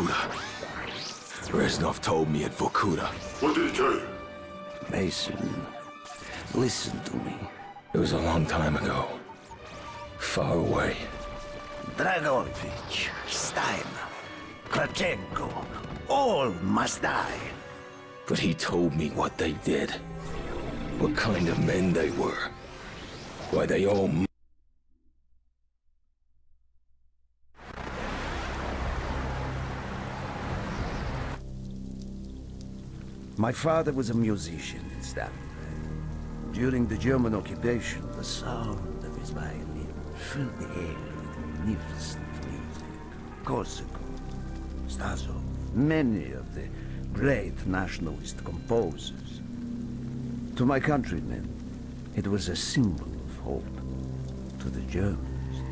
Vorkuta. Reznov told me at Vorkuta. What did he tell you? Mason, listen to me. It was a long time ago. Far away. Dragovich, Steiner, Kravchenko, all must die. But he told me what they did. What kind of men they were. Why they all... My father was a musician in Stalingrad. During the German occupation, the sound of his violin filled the air with magnificent music. Korsakov, Stasov, many of the great nationalist composers. To my countrymen, it was a symbol of hope. To the Germans,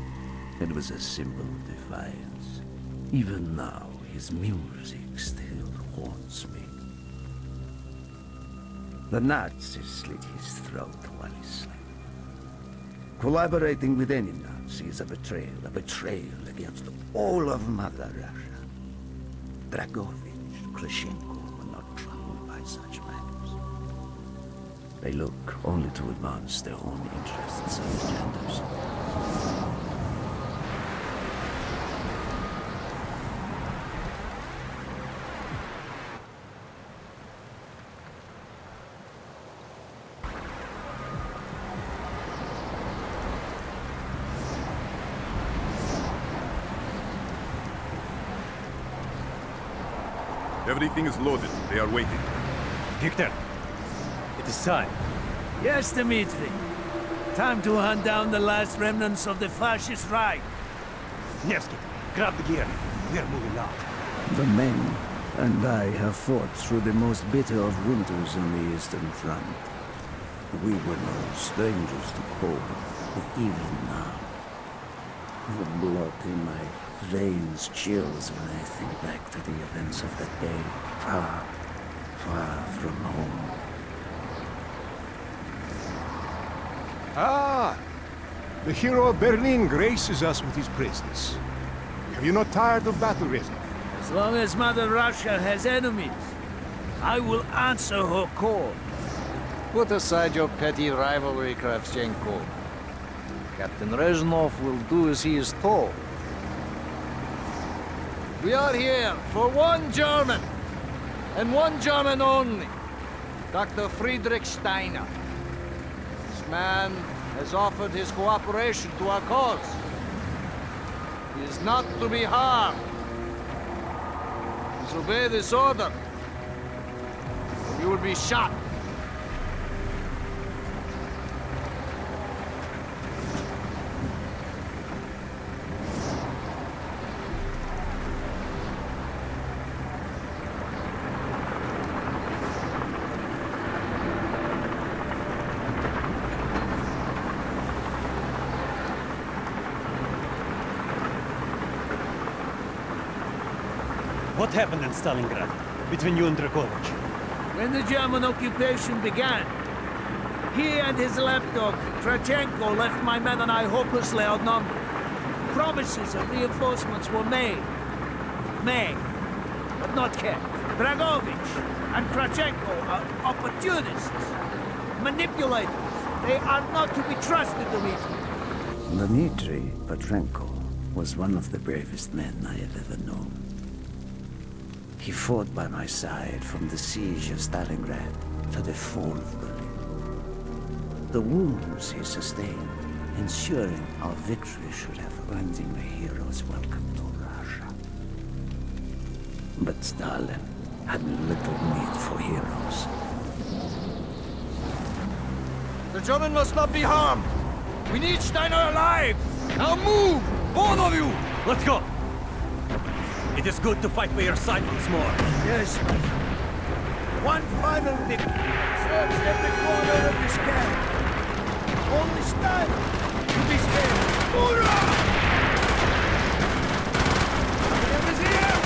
it was a symbol of defiance. Even now, his music still haunts me. The Nazis slit his throat while he slept. Collaborating with any Nazi is a betrayal against all of Mother Russia. Dragovich, Krashenko were not troubled by such matters. They look only to advance their own interests and agendas. Everything is loaded. They are waiting. Victor, it is time. Yes, Dmitri. Time to hunt down the last remnants of the fascist Reich. Nevsky, grab the gear. We are moving out. The men and I have fought through the most bitter of winters on the Eastern Front. We were no strangers to cold, but even now, the blood in my veins chills when I think back to the events of that day, far, far from home. Ah! The hero of Berlin graces us with his presence. Have you not tired of battle, Reznov? As long as Mother Russia has enemies, I will answer her call. Put aside your petty rivalry, Kravchenko. Captain Reznov will do as he is told. We are here for one German, and one German only. Dr. Friedrich Steiner. This man has offered his cooperation to our cause. He is not to be harmed. Disobey this order, or you will be shot. What happened in Stalingrad between you and Dragovich? When the German occupation began, he and his lapdog, Kravchenko, left my men and I hopelessly outnumbered. Promises of reinforcements were made, but not kept. Dragovich and Kravchenko are opportunists, manipulators. They are not to be trusted, Dmitri. Dmitri Petrenko was one of the bravest men I have ever known. He fought by my side from the siege of Stalingrad to the fall of Berlin. The wounds he sustained, ensuring our victory should have earned him a hero's welcome to Russia. But Stalin had little need for heroes. The German must not be harmed. We need Steiner alive. Now move, both of you. Let's go! It is good to fight by your side once more. Yes, one final victory. Search every corner of this camp. Only Steiner to be spared. Hoorah! Whatever's here!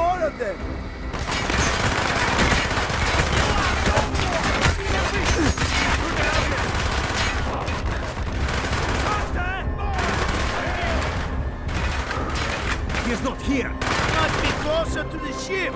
more of them! He is not here! Must be closer to the ship!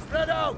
Spread out!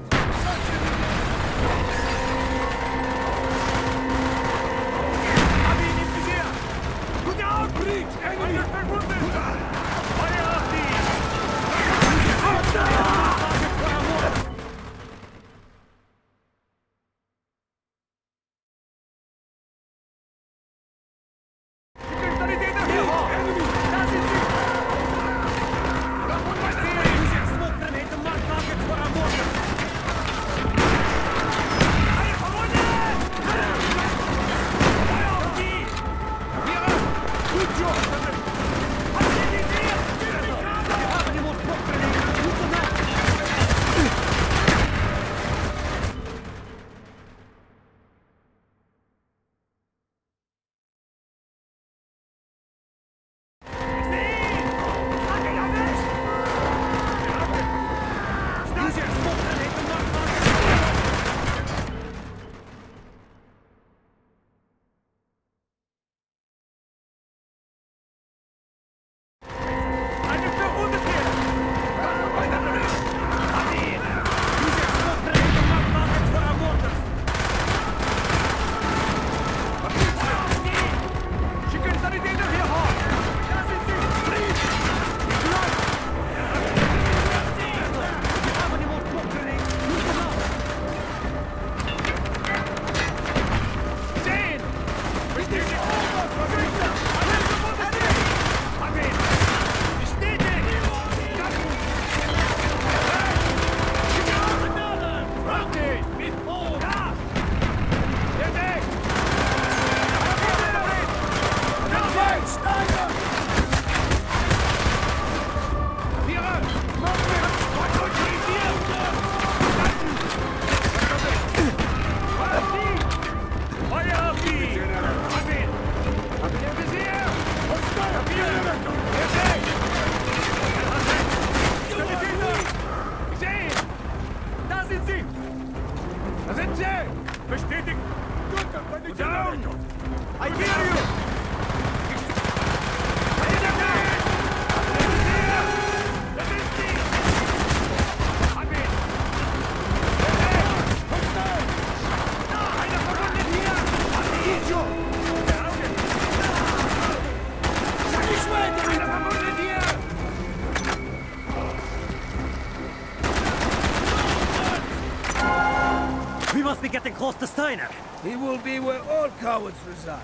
We must be getting close to Steiner. He will be where all cowards reside.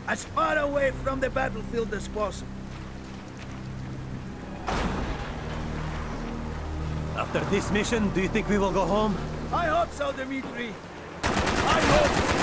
As far away from the battlefield as possible. After this mission, do you think we will go home? I hope so, Dmitri. I hope so.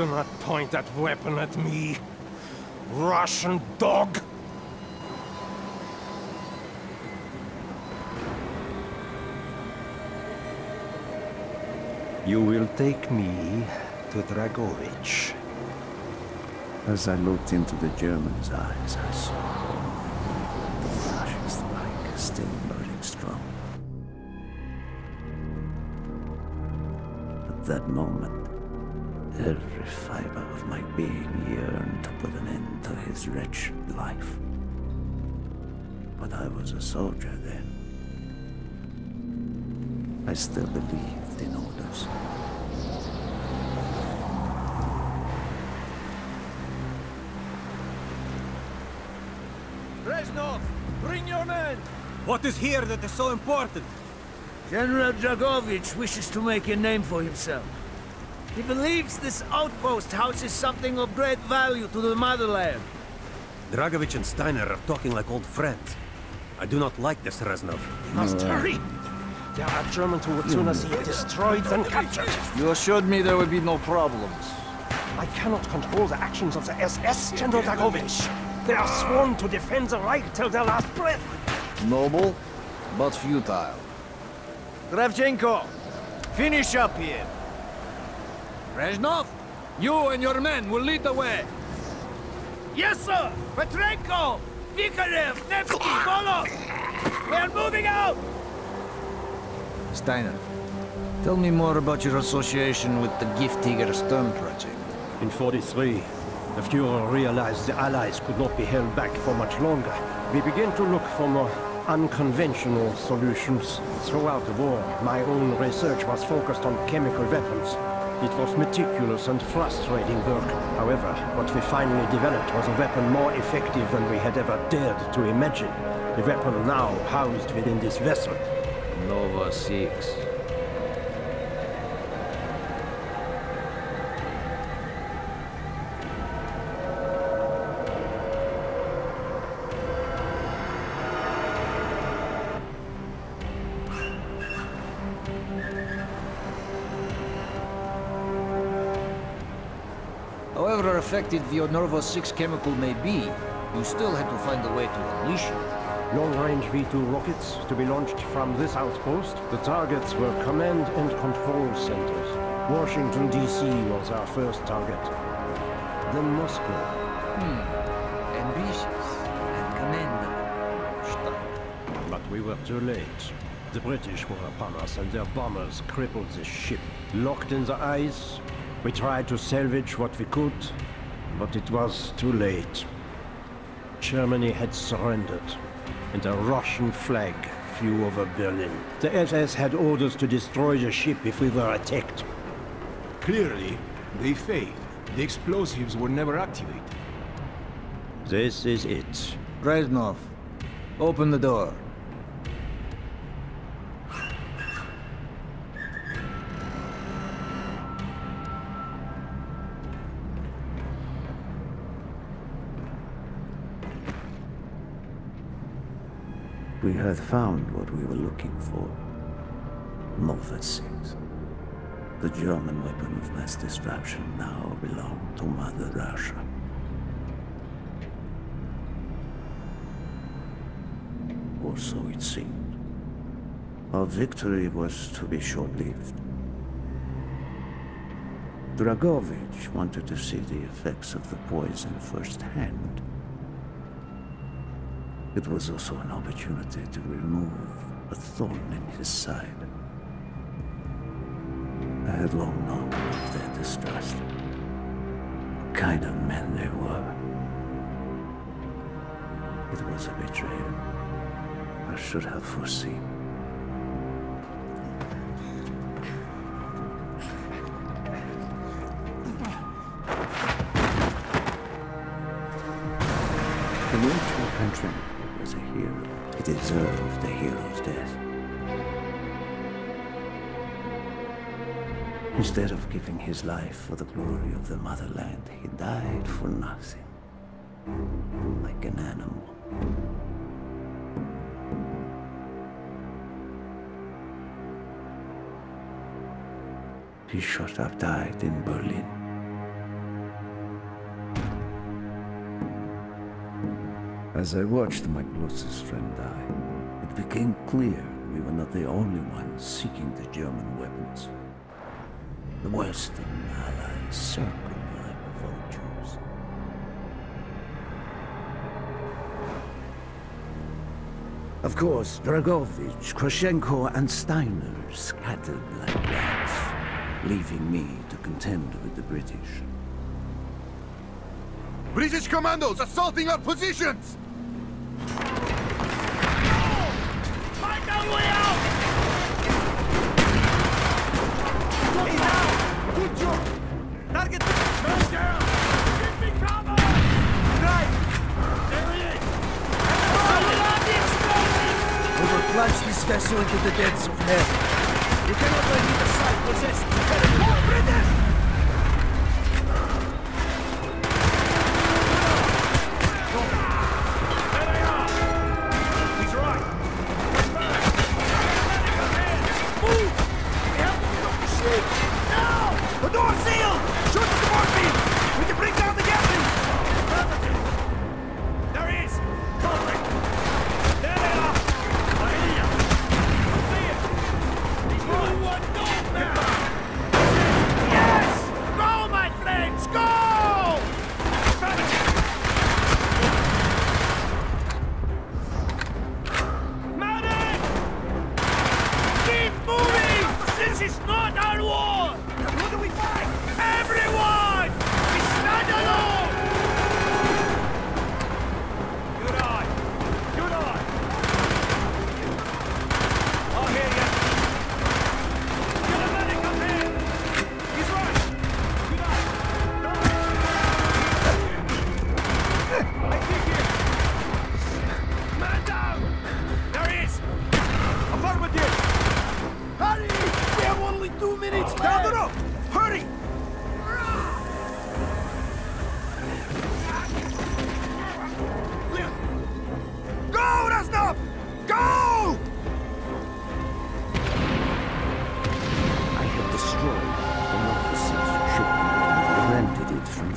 Do not point that weapon at me, Russian dog! You will take me to Dragovich. As I looked into the German's eyes, I saw the fascist light still burning strong. At that moment, every fiber of my being yearned to put an end to his wretched life. But I was a soldier then. I still believed in orders. Reznov, bring your men! What is here that is so important? General Dragovich wishes to make a name for himself. He believes this outpost houses something of great value to the motherland. Dragovich and Steiner are talking like old friends. I do not like this, Reznov. We must hurry! There are Germans who would sooner see it destroyed than captured. You assured me there would be no problems. I cannot control the actions of the SS, General Dragovich. They are sworn to defend the Reich till their last breath. Noble, but futile. Kravchenko, finish up here. Reznov, you and your men will lead the way. Yes, sir! Petrenko! Vikarev! Nevsky! Volov! We are moving out! Steiner, tell me more about your association with the Giftiger Stern project. In 43, the Führer realized the Allies could not be held back for much longer. We began to look for more unconventional solutions. Throughout the war, my own research was focused on chemical weapons. It was meticulous and frustrating work. However, what we finally developed was a weapon more effective than we had ever dared to imagine. The weapon now housed within this vessel. Nova 6. However effective the Nova 6 chemical may be, you still had to find a way to unleash it. Long-range V2 rockets to be launched from this outpost. The targets were command and control centers. Washington, D.C. was our first target. Then Moscow. Ambitious and commendable. But we were too late. The British were upon us and their bombers crippled the ship. Locked in the ice, we tried to salvage what we could, but it was too late. Germany had surrendered, and a Russian flag flew over Berlin. The SS had orders to destroy the ship if we were attacked. Clearly, they failed. The explosives were never activated. This is it. Reznov, open the door. We had found what we were looking for. Nova 6. The German weapon of mass destruction now belonged to Mother Russia. Or so it seemed. Our victory was to be short-lived. Dragovich wanted to see the effects of the poison firsthand. It was also an opportunity to remove a thorn in his side. I had long known of their distrust. What kind of men they were. It was a betrayal. I should have foreseen. The military country was a hero. He deserved a hero's death. Instead of giving his life for the glory of the motherland, he died for nothing. Like an animal. He shot up died in Berlin. As I watched my closest friend die, it became clear we were not the only ones seeking the German weapons. The Western Allies circled like vultures. Of course, Dragovich, Krashenko, and Steiner scattered like rats, leaving me to contend with the British. British commandos assaulting our positions! Find our way out! He's out! Good job! Target man down! Give me cover! Right! There he is! We will plunge this vessel into the depths of hell. You cannot let either side possess the enemy. British!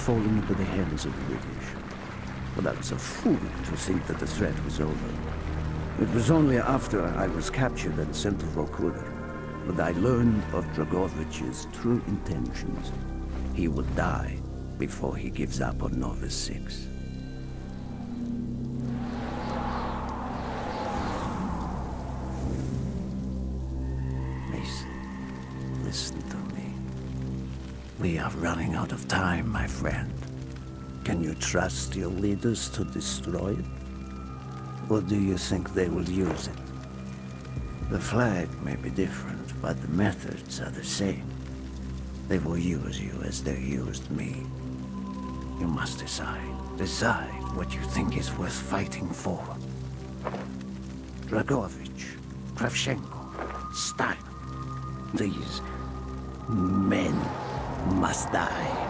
Falling into the hands of the British. But I was a fool to think that the threat was over. It was only after I was captured and sent to Vorkuta that I learned of Dragovich's true intentions. He will die before he gives up on Nova 6. Mason, listen to me. We are running out of time, my friend. Can you trust your leaders to destroy it? Or do you think they will use it? The flag may be different, but the methods are the same. They will use you as they used me. You must decide. Decide what you think is worth fighting for. Dragovich, Kravchenko, Stein. These men must die.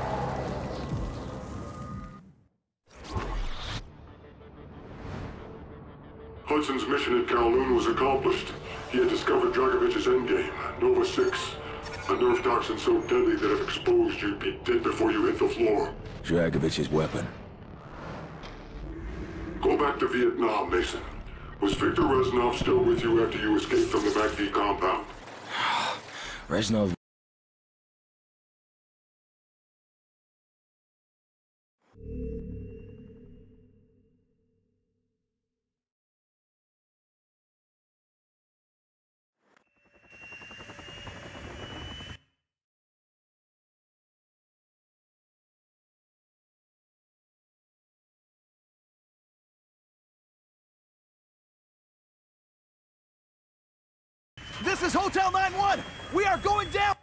Hudson's mission at Kowloon was accomplished. He had discovered Dragovich's endgame, Nova 6. A nerve toxin so deadly that if exposed, you'd be dead before you hit the floor. Dragovich's weapon. Go back to Vietnam, Mason. Was Victor Reznov still with you after you escaped from the MACV compound? Reznov. This is Hotel 9-1! We are going down!